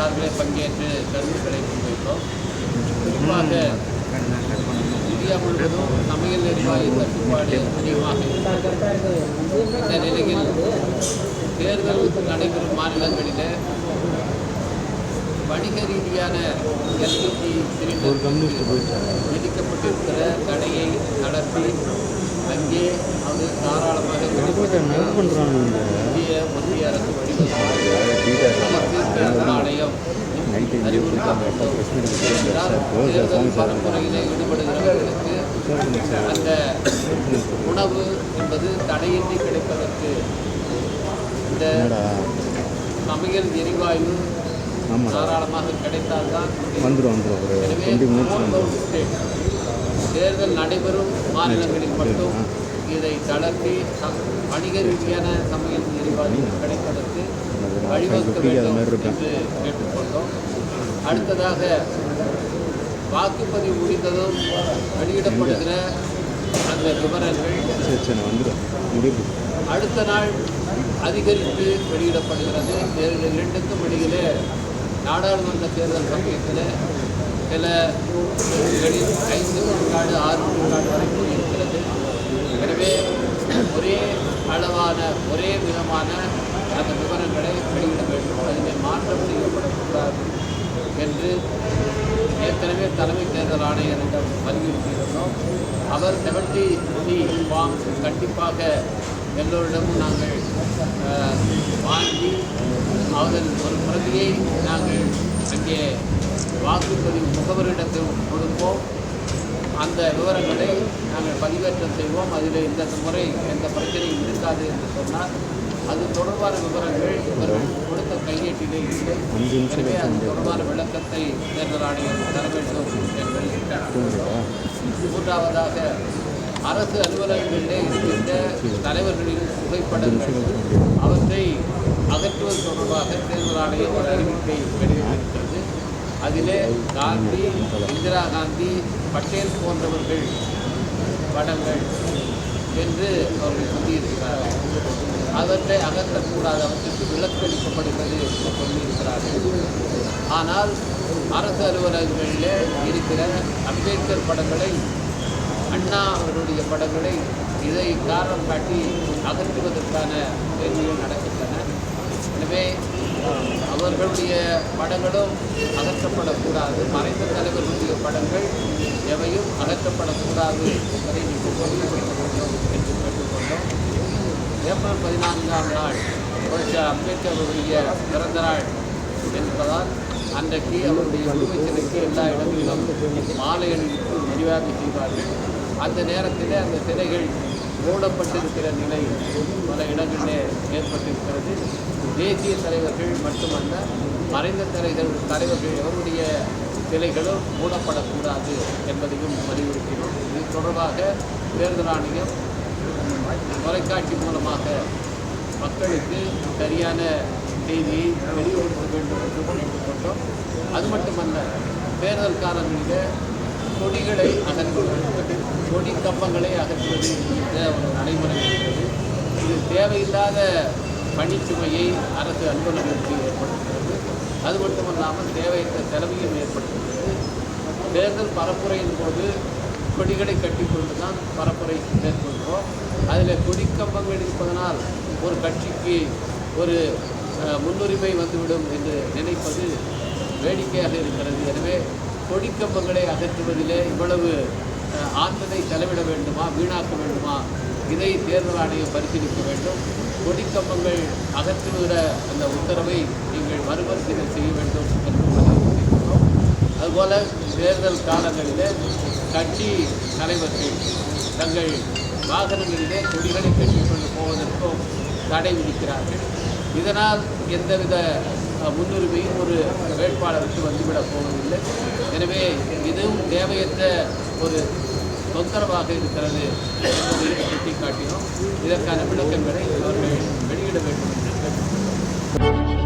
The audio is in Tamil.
சார்பிலே பங்கேற்று கருத்துக்களை முன்வைத்தோம். குறிப்பாக இந்தியா முழுவதும் சமையல் எரிவாயு தட்டுப்பாடு அதிகமாக இருக்கிறது. இந்த நிலையில் தேர்தல் நடைபெறும் மாநிலங்களில் வணிக ரீதியான எல்பிஜி சிலிண்டர் விதிக்கப்பட்டிருக்கிற தடையை நடத்தி அங்கே அது தாராளமாக இந்திய மத்திய அரசு வழிவகுப்பு தேர்தல் ஆணையம் தேர்தல் பரப்புரையிலே ஈடுபடுகிறவர்களுக்கு அந்த உணவு என்பது தடையின்றி கிடைப்பதற்கு இந்த சமையல் எரிவாயு தாராளமாக கிடைத்தால்தான். எனவே தேர்தல் நடைபெறும் மாநிலங்களில் மட்டும் இதை தளர்த்தி வணிக ரீதியான சமையல் எரிவாயு கிடைப்பதற்கு வழிவகுக்க வேண்டும் என்று கேட்டுக்கொண்டோம். அடுத்ததாக வாக்குப்பதிவு முடிந்ததும் வெளியிடப்படுகிற அந்த விவரங்கள் அடுத்த நாள் அதிகரித்து வெளியிடப்படுகிறது. இரண்டுக்கும் இடையிலே நாடாளுமன்ற தேர்தல் சமயத்தில் சில 5 விழுக்காடு 6 விழுக்காடு வரைக்கும் இருக்கிறது. எனவே ஒரே அளவான ஒரே விதமான அந்த விவரங்களை வெளியிட வேண்டும், அதில் மாற்றம் செய்யப்படக்கூடாது என்று ஏற்கனவே தலைமை தேர்தல் ஆணையரிடம் வலியுறுத்தியிருந்தோம். அவர் 70C ஃபார்ம் கண்டிப்பாக எல்லோரிடமும் நாங்கள் வாங்கி அதன் ஒரு பிரதியை நாங்கள் அங்கே வாக்குப்பதிவு முகவரிடத்தில் கொடுப்போம். அந்த விவரங்களை நாங்கள் பதிவேற்றம் செய்வோம். அதில் இந்த முறை எந்த பிரச்சனையும் இருக்காது என்று சொன்னால் அது தொடர்பான விவரங்கள் இவர்கள் கொடுத்த கையேட்டிலே இல்லை. எனவே அது தொடர்பான விளக்கத்தை தேர்தல் ஆணையம் தர வேண்டும் என்று. மூன்றாவதாக அரசு அலுவலகங்களிலே இருக்கின்ற தலைவர்களின் புகைப்படங்கள் அவற்றை அகற்றுவது தொடர்பாக தேர்தல் ஆணையம் ஒரு அறிவிப்பை வெளியிட்டிருக்கிறது. அதிலே காந்தி, இந்திரா காந்தி, பட்டேல் போன்றவர்கள் படங்கள் என்று அவர்கள் சொல்லியிருக்கிறார்கள். அவற்றை அகற்றக்கூடாது, அவற்றுக்கு விலக்களிக்கப்படுகிறது என்று சொல்லியிருக்கிறார்கள். ஆனால் அரசு அலுவலகங்களிலே இருக்கிற அம்பேத்கர் படங்களை, அண்ணா அவருடைய படங்களை இதை காரணம் காட்டி அகற்றுவதற்கான முயற்சிகள் நடக்கின்றன. எனவே அவர்களுடைய படங்களும் அகற்றப்படக்கூடாது, மறைந்த தலைவர்களுடைய படங்கள் எவையும் அகற்றப்படக்கூடாது என்பதை நீங்கள் சொல்லிக்கொள்ள வேண்டும் என்று கேட்டுக்கொண்டோம். ஏப்ரல் 14ஆம் நாள் அம்பேத்கர் அவருடைய பிறந்த நாள் என்பதால் அன்றைக்கு அவருடைய உருவச்சிலைக்கு எல்லா இடங்களிலும் மாலை அணிவித்து மரியாதை செய்வார்கள். அந்த நேரத்தில் அந்த சிலைகள் மூடப்பட்டிருக்கிற நிலை பல இடங்களிலே ஏற்பட்டிருக்கிறது. தேசிய தலைவர்கள் மட்டுமல்ல, மறைந்த தலைவர்கள் எவருடைய சிலைகளும் மூடப்படக்கூடாது என்பதையும் வலியுறுத்தினோம். இது தொடர்பாக தேர்தல் ஆணையம் தொலைக்காட்சி மூலமாக மக்களுக்கு சரியான செய்தியை வெளியிட வேண்டும் என்று கேட்டுக்கொண்டோம். அது மட்டுமல்ல, தேர்தல் காலங்களில் கொடிகளை அகற்றுவது, கொடி கம்பங்களை அகற்றுவது என்ற ஒரு நடைமுறை இருக்கிறது. இது தேவையில்லாத பணிச்சுமையை அரசு அலுவலர்களுக்கு ஏற்படுத்துகிறது. அது மட்டுமல்லாமல் தேவையற்ற செலவையும் ஏற்படுத்துகிறது. தேர்தல் பரப்புரையின் போது கொடிகளை கட்டிக்கொண்டு தான் பரப்புரை மேற்கொள்கிறோம். அதில் கொடி கம்பங்கள் இருப்பதனால் ஒரு கட்சிக்கு ஒரு முன்னுரிமை வந்துவிடும் என்று நினைப்பது வேடிக்கையாக இருக்கிறது. எனவே கொடிக்கம்பங்களை அகற்றுவதிலே இவ்வளவு ஆற்றலை செலவிட வேண்டுமா, வீணாக்க வேண்டுமா, இதை தேர்தல் ஆணையம் பரிசீலிக்க வேண்டும். கொடிக்கம்பங்கள் அகற்றுகிற அந்த உத்தரவை நீங்கள் மறுபரிசீலனை செய்ய வேண்டும் என்று வலியுறுத்தியிருக்கிறோம். அதுபோல் தேர்தல் காலங்களிலே கட்சி தலைவர்கள் தங்கள் வாகனங்களிலே கொடிகளை கட்டிக்கொண்டு போவதற்கும் தடை விதிக்கிறார்கள். இதனால் எந்தவித முன்னுரிமையும் ஒரு வேட்பாளருக்கு வந்துவிடப் போவதில்லை. எனவே இதுவும் தேவையற்ற ஒரு தொந்தரவாக இருக்கிறது என்பதை சுட்டிக்காட்டினோம். இதற்கான விளக்கங்களை அவர்கள் வெளியிட வேண்டும் என்று கேட்டுக்கொள்கிறோம்.